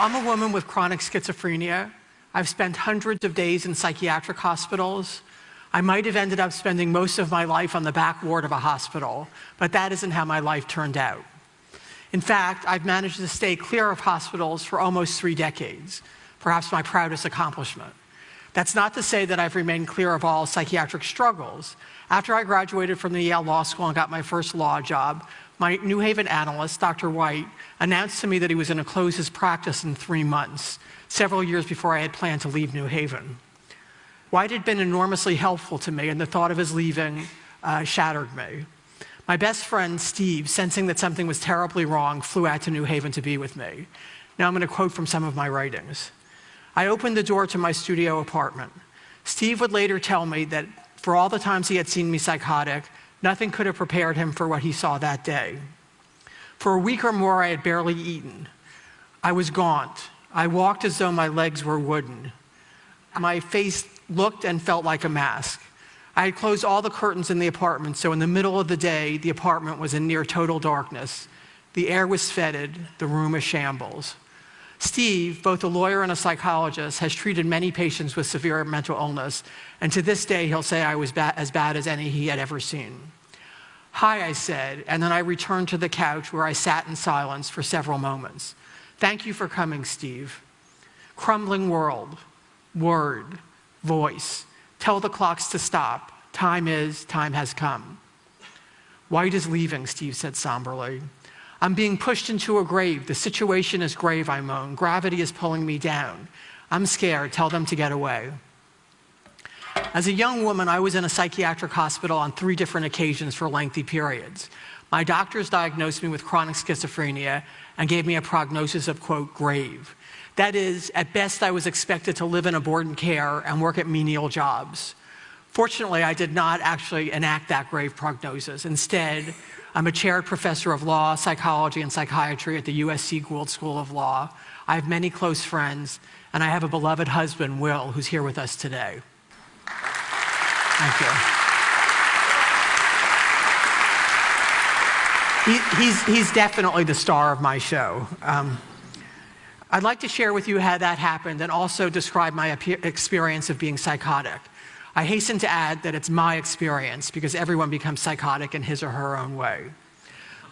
I'm a woman with chronic schizophrenia. I've spent hundreds of days in psychiatric hospitals. I might have ended up spending most of my life on the back ward of a hospital, but that isn't how my life turned out. In fact, I've managed to stay clear of hospitals for almost 3 decades, perhaps my proudest accomplishment. That's not to say that I've remained clear of all psychiatric struggles. After I graduated from the Yale Law School and got my first law job, my New Haven analyst, Dr. White, announced to me that he was going to close his practice in 3 months, several years before I had planned to leave New Haven. White had been enormously helpful to me, and the thought of his leaving shattered me. My best friend, Steve, sensing that something was terribly wrong, flew out to New Haven to be with me. Now I'm going to quote from some of my writings. I opened the door to my studio apartment. Steve would later tell me that for all the times he had seen me psychotic, nothing could have prepared him for what he saw that day. For a week or more, I had barely eaten. I was gaunt. I walked as though my legs were wooden. My face looked and felt like a mask. I had closed all the curtains in the apartment, so in the middle of the day, the apartment was in near total darkness. The air was fetid, the room a shambles. Steve, both a lawyer and a psychologist, has treated many patients with severe mental illness, and to this day, he'll say I was as bad as any he had ever seen. Hi, I said, and then I returned to the couch where I sat in silence for several moments. Thank you for coming, Steve. Crumbling world, word, voice. Tell the clocks to stop. Time has come. White is leaving, Steve said somberly. I'm being pushed into a grave. The situation is grave, I moan. Gravity is pulling me down. I'm scared. Tell them to get away. As a young woman, I was in a psychiatric hospital on 3 different occasions for lengthy periods. My doctors diagnosed me with chronic schizophrenia and gave me a prognosis of, quote, grave. That is, at best, I was expected to live in aborted care and work at menial jobs. Fortunately, I did not actually enact that grave prognosis. Instead, I'm a chaired professor of law, psychology, and psychiatry at the USC Gould School of Law. I have many close friends, and I have a beloved husband, Will, who's here with us today. Thank you. He's definitely the star of my show. I'd like to share with you how that happened and also describe my experience of being psychotic. I hasten to add that it's my experience because everyone becomes psychotic in his or her own way.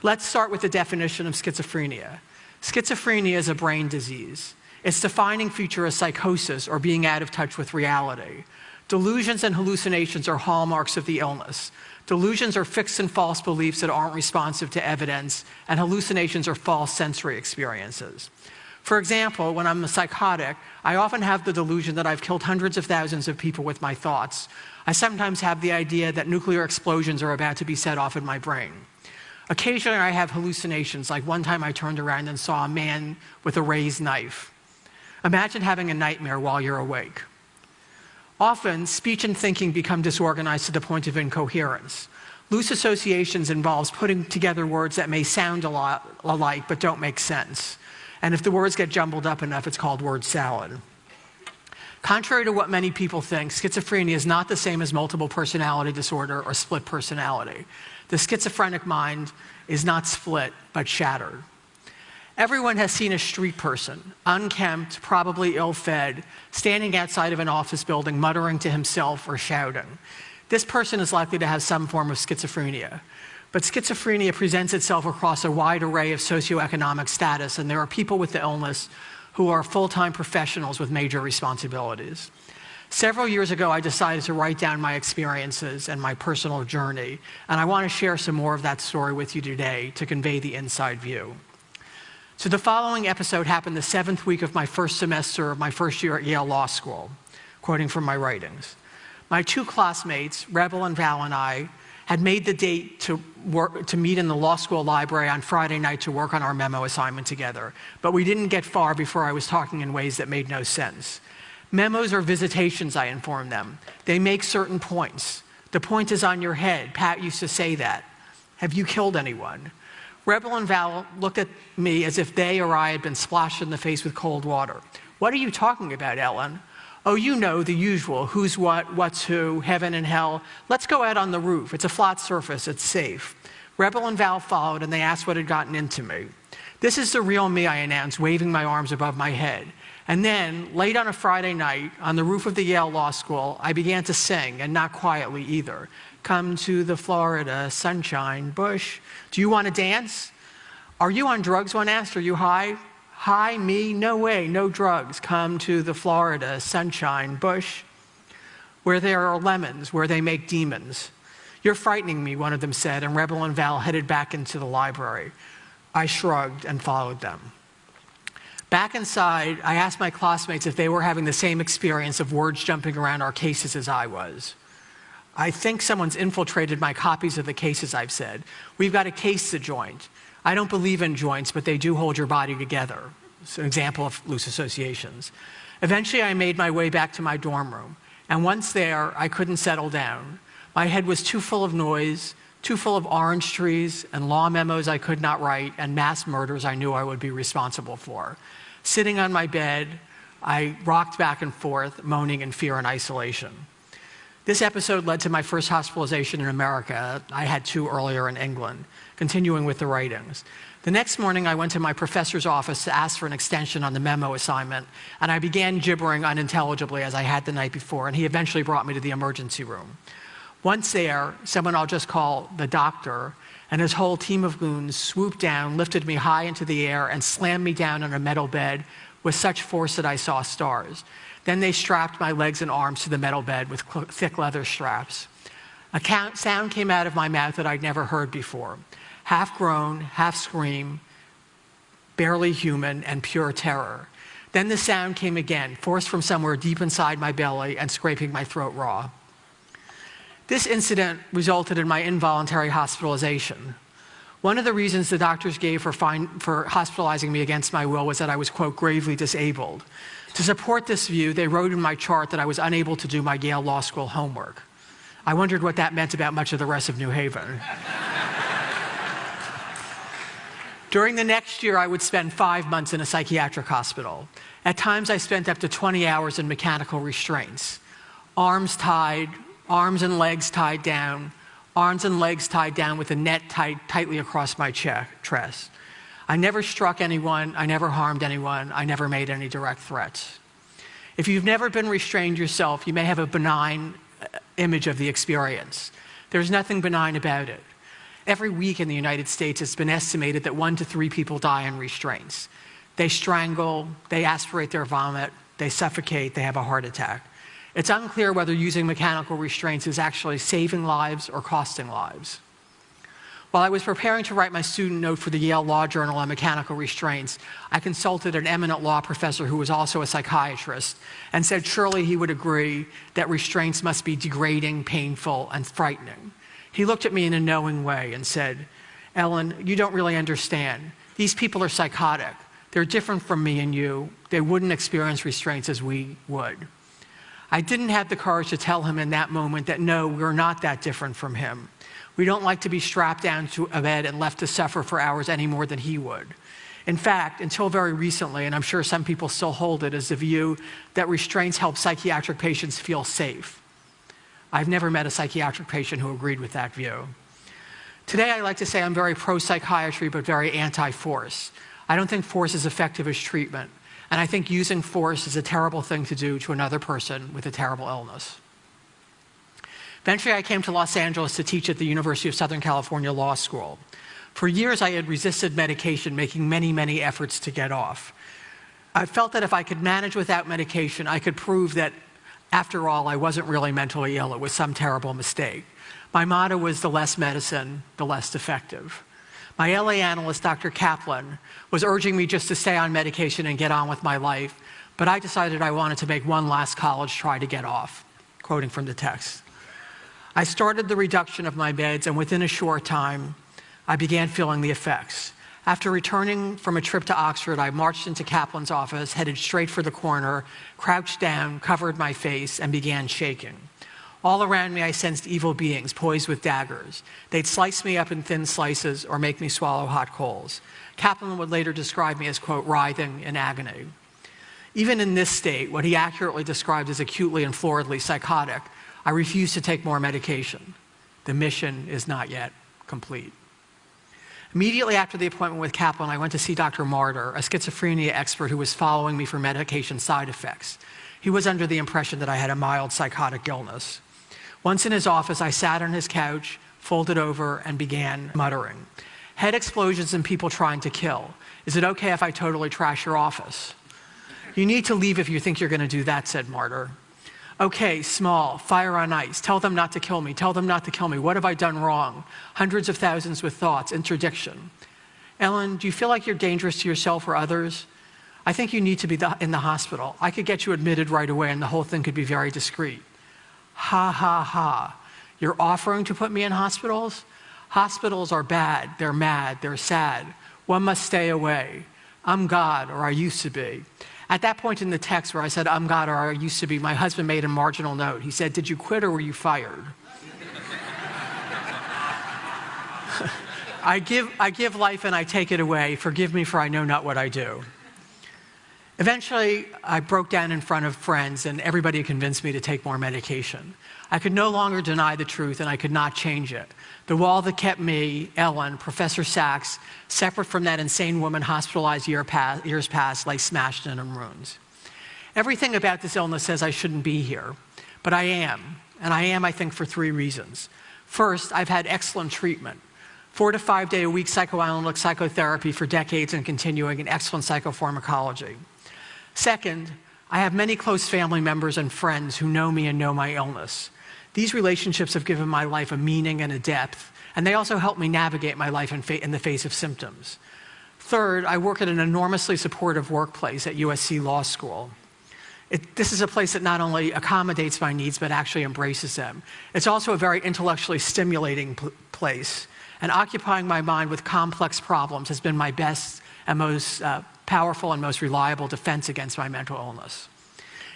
Let's start with the definition of schizophrenia. Schizophrenia is a brain disease. Its defining feature is psychosis, or being out of touch with reality. Delusions and hallucinations are hallmarks of the illness. Delusions are fixed and false beliefs that aren't responsive to evidence, and hallucinations are false sensory experiences. For example, when I'm a psychotic, I often have the delusion that I've killed hundreds of thousands of people with my thoughts. I sometimes have the idea that nuclear explosions are about to be set off in my brain. Occasionally, I have hallucinations, like one time I turned around and saw a man with a raised knife. Imagine having a nightmare while you're awake. Often, speech and thinking become disorganized to the point of incoherence. Loose associations involves putting together words that may sound a lot alike but don't make sense. And if the words get jumbled up enough, it's called word salad. Contrary to what many people think, schizophrenia is not the same as multiple personality disorder or split personality. The schizophrenic mind is not split, but shattered. Everyone has seen a street person, unkempt, probably ill-fed, standing outside of an office building, muttering to himself or shouting. This person is likely to have some form of schizophrenia. But schizophrenia presents itself across a wide array of socioeconomic status, and there are people with the illness who are full-time professionals with major responsibilities. Several years ago, I decided to write down my experiences and my personal journey, and I want to share some more of that story with you today to convey the inside view. So the following episode happened the 7th week of my first semester of my first year at Yale Law School, quoting from my writings. My 2 classmates, Rebel and Val, and I, had made the date to meet in the law school library on Friday night to work on our memo assignment together. But we didn't get far before I was talking in ways that made no sense. Memos are visitations, I informed them. They make certain points. The point is on your head. Pat used to say that. Have you killed anyone? Rebel and Val looked at me as if they or I had been splashed in the face with cold water. What are you talking about, Elyn? Oh, you know, the usual, who's what, what's who, heaven and hell. Let's go out on the roof. It's a flat surface, it's safe. Rebel and Val followed, and they asked what had gotten into me. "This is the real me," I announced, waving my arms above my head. And then, late on a Friday night, on the roof of the Yale Law School, I began to sing, and not quietly either. "Come to the Florida sunshine bush. Do you want to dance?" "Are you on drugs?" one asked. "Are you high?" "High, me? No way, no drugs. Come to the Florida sunshine bush, where there are lemons, where they make demons." "You're frightening me," one of them said, and Rebel and Val headed back into the library. I shrugged and followed them. Back inside, I asked my classmates if they were having the same experience of words jumping around our cases as I was. "I think someone's infiltrated my copies of the cases," I've said. "We've got a case to joint. I don't believe in joints, but they do hold your body together." It's an example of loose associations. Eventually, I made my way back to my dorm room. And once there, I couldn't settle down. My head was too full of noise, too full of orange trees and law memos I could not write and mass murders I knew I would be responsible for. Sitting on my bed, I rocked back and forth, moaning in fear and isolation. This episode led to my first hospitalization in America. I had 2 earlier in England, continuing with the writings. The next morning, I went to my professor's office to ask for an extension on the memo assignment, and I began gibbering unintelligibly as I had the night before, and he eventually brought me to the emergency room. Once there, someone I'll just call the doctor and his whole team of goons swooped down, lifted me high into the air, and slammed me down on a metal bed with such force that I saw stars. Then they strapped my legs and arms to the metal bed with thick leather straps. A sound came out of my mouth that I'd never heard before. Half groan, half scream, barely human, and pure terror. Then the sound came again, forced from somewhere deep inside my belly and scraping my throat raw. This incident resulted in my involuntary hospitalization. One of the reasons the doctors gave for hospitalizing me against my will was that I was, quote, gravely disabled. To support this view, they wrote in my chart that I was unable to do my Yale Law School homework. I wondered what that meant about much of the rest of New Haven. During the next year, I would spend 5 months in a psychiatric hospital. At times, I spent up to 20 hours in mechanical restraints. Arms and legs tied down, arms and legs tied down with a net tied tightly across my chest. I never struck anyone, I never harmed anyone, I never made any direct threats. If you've never been restrained yourself, you may have a benign image of the experience. There's nothing benign about it. Every week in the United States, it's been estimated that 1 to 3 people die in restraints. They strangle, they aspirate their vomit, they suffocate, they have a heart attack. It's unclear whether using mechanical restraints is actually saving lives or costing lives. While I was preparing to write my student note for the Yale Law Journal on mechanical restraints, I consulted an eminent law professor who was also a psychiatrist and said surely he would agree that restraints must be degrading, painful, and frightening. He looked at me in a knowing way and said, "Elyn, you don't really understand. These people are psychotic. They're different from me and you. They wouldn't experience restraints as we would." I didn't have the courage to tell him in that moment that no, we're not that different from him. We don't like to be strapped down to a bed and left to suffer for hours any more than he would. In fact, until very recently, and I'm sure some people still hold it, is the view that restraints help psychiatric patients feel safe. I've never met a psychiatric patient who agreed with that view. Today, I like to say I'm very pro-psychiatry, but very anti-force. I don't think force is effective as treatment. And I think using force is a terrible thing to do to another person with a terrible illness. Eventually, I came to Los Angeles to teach at the University of Southern California Law School. For years, I had resisted medication, making many, many efforts to get off. I felt that if I could manage without medication, I could prove that, after all, I wasn't really mentally ill. It was some terrible mistake. My motto was the less medicine, the less effective. My LA analyst, Dr. Kaplan, was urging me just to stay on medication and get on with my life, but I decided I wanted to make one last college try to get off, quoting from the text. I started the reduction of my meds, and within a short time, I began feeling the effects. After returning from a trip to Oxford, I marched into Kaplan's office, headed straight for the corner, crouched down, covered my face, and began shaking. All around me, I sensed evil beings poised with daggers. They'd slice me up in thin slices or make me swallow hot coals. Kaplan would later describe me as, quote, writhing in agony. Even in this state, what he accurately described as acutely and floridly psychotic, I refused to take more medication. The mission is not yet complete. Immediately after the appointment with Kaplan, I went to see Dr. Martyr, a schizophrenia expert who was following me for medication side effects. He was under the impression that I had a mild psychotic illness. Once in his office, I sat on his couch, folded over, and began muttering. Head explosions and people trying to kill. Is it okay if I totally trash your office? You need to leave if you think you're going to do that, said Martyr. Okay, small, fire on ice. Tell them not to kill me. Tell them not to kill me. What have I done wrong? Hundreds of thousands with thoughts, interdiction. Elyn, do you feel like you're dangerous to yourself or others? I think you need to be in the hospital. I could get you admitted right away and the whole thing could be very discreet. Ha, ha, ha. You're offering to put me in hospitals? Hospitals are bad. They're mad. They're sad. One must stay away. I'm God, or I used to be. At that point in the text where I said, I'm God, or I used to be, my husband made a marginal note. He said, did you quit or were you fired? I give life and I take it away. Forgive me for I know not what I do. Eventually, I broke down in front of friends and everybody convinced me to take more medication. I could no longer deny the truth and I could not change it. The wall that kept me, Elyn, Professor Saks, separate from that insane woman hospitalized years past, lay smashed in ruins. Everything about this illness says I shouldn't be here, but I am. And I am, I think, for 3 reasons. First, I've had excellent treatment. 4 to 5 day a week psychoanalytic psychotherapy for decades and continuing, and excellent psychopharmacology. Second, I have many close family members and friends who know me and know my illness. These relationships have given my life a meaning and a depth, and they also help me navigate my life in the face of symptoms. Third, I work at an enormously supportive workplace at USC Law School. This is a place that not only accommodates my needs, but actually embraces them. It's also a very intellectually stimulating place, and occupying my mind with complex problems has been my best and most powerful and most reliable defense against my mental illness.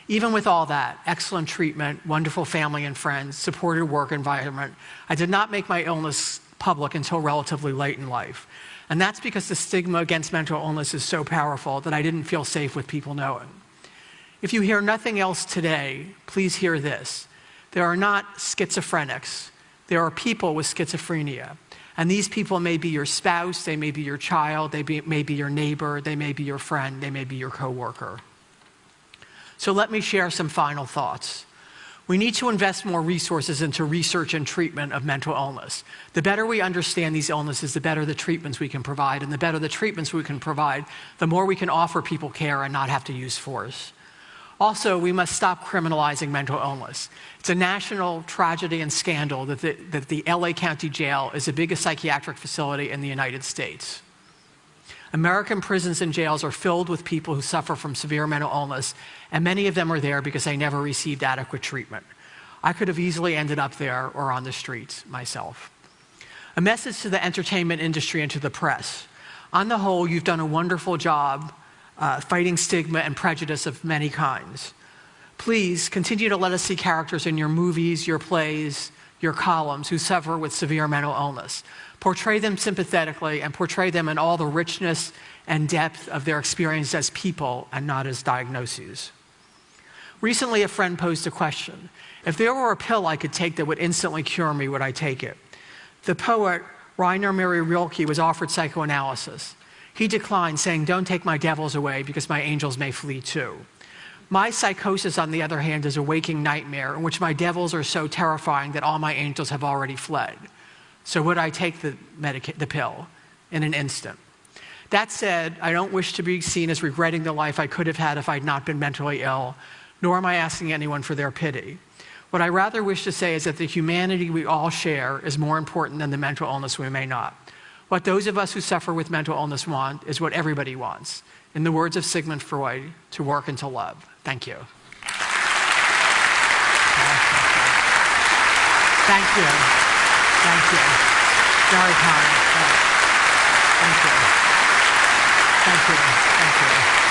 Even with all that, excellent treatment, wonderful family and friends, supported work environment, I did not make my illness public until relatively late in life. And that's because the stigma against mental illness is so powerful that I didn't feel safe with people knowing. If you hear nothing else today, please hear this. There are not schizophrenics. There are people with schizophrenia. And these people may be your spouse, they may be your child, they may be your neighbor, they may be your friend, they may be your coworker. So let me share some final thoughts. We need to invest more resources into research and treatment of mental illness. The better we understand these illnesses, the better the treatments we can provide, and the better the treatments we can provide, the more we can offer people care and not have to use force. Also, we must stop criminalizing mental illness. It's a national tragedy and scandal that the LA County Jail is the biggest psychiatric facility in the United States. American prisons and jails are filled with people who suffer from severe mental illness, and many of them are there because they never received adequate treatment. I could have easily ended up there or on the streets myself. A message to the entertainment industry and to the press. On the whole, you've done a wonderful job fighting stigma and prejudice of many kinds. Please continue to let us see characters in your movies, your plays, your columns who suffer with severe mental illness. Portray them sympathetically and portray them in all the richness and depth of their experience as people and not as diagnoses. Recently, a friend posed a question. If there were a pill I could take that would instantly cure me, would I take it? The poet Rainer Maria Rilke was offered psychoanalysis. He declined, saying, don't take my devils away because my angels may flee too. My psychosis, on the other hand, is a waking nightmare in which my devils are so terrifying that all my angels have already fled. So would I take the pill in an instant? That said, I don't wish to be seen as regretting the life I could have had if I'd not been mentally ill, nor am I asking anyone for their pity. What I rather wish to say is that the humanity we all share is more important than the mental illness we may not. What those of us who suffer with mental illness want is what everybody wants. In the words of Sigmund Freud, to work and to love. Thank you. Thank you. Thank you. Very kind. Thank you. Thank you. Thank you.